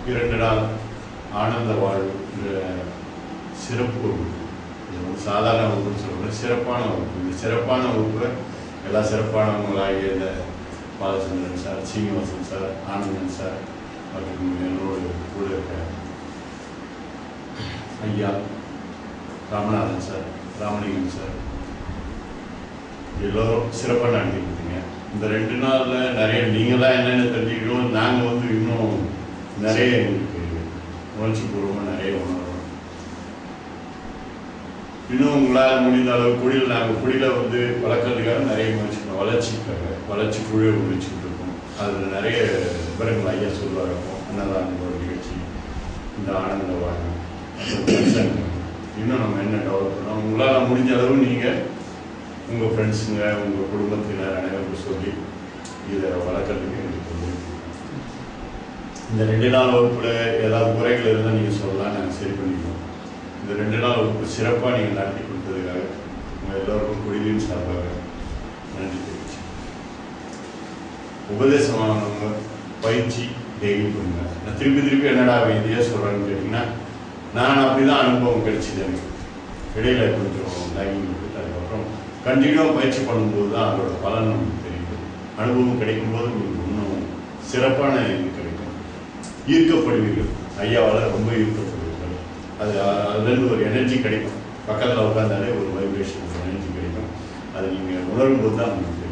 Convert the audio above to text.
2 நாள் ஆனந்த வாழ்வு சிறப்பு வகுப்பு. இது வந்து சாதாரண வகுப்புன்னு சொல்லுவோம், சிறப்பான வகுப்பு. இந்த சிறப்பான வகுப்பை எல்லா சிறப்பானவங்களாகிய இந்த Balachandran sir, Srinivasan sir, Anandan sir மற்றும் என்னோட கூட இருக்க ஐயா ராமநாதன் சார், ராமலிங்கம் சார் எல்லோரும் சிறப்பாக நடத்தி கொடுத்தீங்க. இந்த 2 நாளில் நிறைய நீங்களாம் என்னென்ன தெரிஞ்சுக்கணும், நாங்கள் வந்து இன்னும் நிறைய எங்களுக்கு உணர்ச்சி பூர்வமாக நிறைய உணர்றோம். இன்னும் உங்களால் முடிந்த அளவு குடியில் நாங்கள் குடியில் வந்து வளர்க்கறதுக்காக நிறைய முயற்சிக்கிறோம், வளர்ச்சி குழுவை முயற்சிக்கிட்டு இருக்கோம். அதில் நிறைய விவரங்கள் ஐயா சொல்லுவாங்க. அன்னதானங்களோட நிகழ்ச்சி, இந்த ஆனந்த வாழ்வு, இன்னும் நம்ம என்ன டெவலப் பண்ணோம். உங்களால் முடிஞ்ச அளவு நீங்கள் உங்கள் ஃப்ரெண்ட்ஸுங்க, உங்கள் குடும்பத்தினர் அனைவருக்கும் சொல்லி இதை வளர்க்குறதுக்கு எங்களுக்கு வந்து இந்த 2 நாள் வகுப்பில் ஏதாவது குறைகள் இருந்தால் நீங்கள் சொல்லலாம், நாங்கள் சரி பண்ணிக்குவோம். இந்த 2 நாள் வகுப்பு சிறப்பாக நீங்கள் நடத்தி கொடுத்ததுக்காக உங்கள் எல்லோருக்கும் குடிலின் சார்பாக நன்றி தெரிவிச்சு. உபதேசமானவங்க பயிற்சி டெய்லி பண்ணுங்க. நான் திருப்பி என்னடா இதையே சொல்கிறேன்னு கேட்டிங்கன்னா, நான் அப்படி தான் அனுபவம் கிடைச்சிது எனக்கு. இடையில கொஞ்சம் லைனிங் கொடுத்துட்டு அதுக்கப்புறம் கண்டினியூவாக பயிற்சி பண்ணும்போது தான் அதோட பலன் நமக்கு தெரியுது. அனுபவம் கிடைக்கும்போது உங்களுக்கு இன்னும் சிறப்பான இது கிடைக்கும். ஈர்க்கப்படுவீர்கள், ஐயாவால் ரொம்ப ஈர்க்கப்படுவீர்கள். அதுலேருந்து ஒரு எனர்ஜி கிடைக்கும். பக்கத்தில் உட்காந்தாலே ஒரு வைப்ரேஷன், ஒரு எனர்ஜி கிடைக்கும். அதை நீங்கள் உணரும்போது தான் உங்களுக்கு